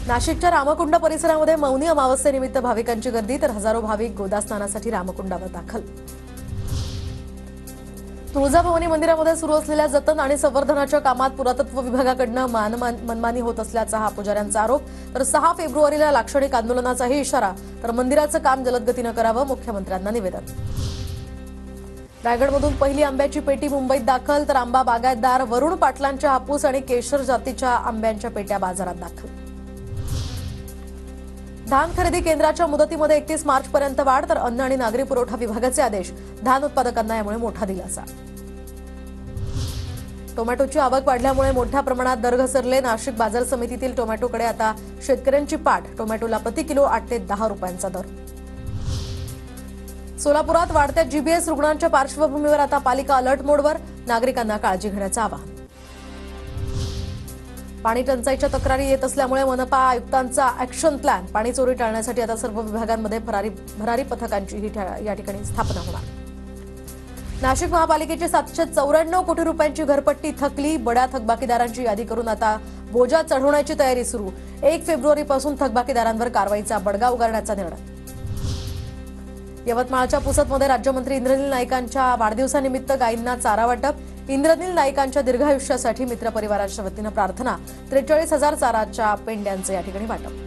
नाशिकच्या रामकुंड परिसरामध्ये मौनी अमावस्येनिमित्त भाविकांची गर्दी, तर हजारो भाविक गोदास्नानासाठी रामकुंडावर दाखल। तुळजाभवानी मंदिरामध्ये सुरू असलेल्या जतन आणि संवर्धनाच्या कामात पुरातत्व विभागाकडून मनमानी होत असल्याचा हा पुजाऱ्यांचा आरोप। तर 6 फेब्रुवारीला लाक्षणिक आंदोलनाचाही इशारा। तर मंदिराचं काम जलद गतीने करावं, मुख्यमंत्र्यांना निवेदन। रायगडमधून पहिली आंब्याची पेटी मुंबईत दाखल, तर आंबा बागायतदार वरुण पाटलांच्या हापूस आणि केशर जातीच्या आंब्यांच्या पेट्या बाजारात दाखल। धान खरेदी केंद्राच्या मुदतीमध्ये 31 मार्चपर्यंत वाढ, तर अन्न आणि नागरी पुरवठा विभागाचे आदेश। धान उत्पादकांना यामुळे मोठा दिलासा। टोमॅटोची आवक वाढल्यामुळे मोठ्या प्रमाणात दर घसरले। नाशिक बाजार समितीतील टोमॅटोकडे आता शेतकऱ्यांची पाठ। टोमॅटोला प्रति किलो 8 ते 10 रुपयांचा दर। सोलापुरात वाढत्या जीबीएस रुग्णांच्या पार्श्वभूमीवर आता पालिका अलर्ट मोडवर। नागरिकांना काळजी घेण्याचं आवाहन। पाणी टंचाईच्या तक्रारी येत असल्यामुळे मनपा आयुक्तांचा ऍक्शन प्लॅन। पाणी चोरी टाळण्यासाठी आता सर्व विभागांमध्ये भरारी पथकांची या ठिकाणी स्थापना होणार। नाशिक महापालिकेची 794 कोटी रुपयांची घरपट्टी थकली। बड्या थकबाकीदारांची यादी करून आता बोजा चढवण्याची तयारी सुरू। 1 फेब्रुवारीपासून थकबाकीदारांवर कारवाईचा बडगा उगारण्याचा निर्णय। यवतमाळच्या पुसदमध्ये राज्यमंत्री इंद्रनील नाईकांच्या वाढदिवसानिमित्त गायींना चारा वाटप। इंद्रनील नाईकांच्या दीर्घायुष्यासाठी मित्र परिवाराच्या वतीनं प्रार्थना। 43,000 चाराच्या पेंड्यांचे या ठिकाणी वाटप।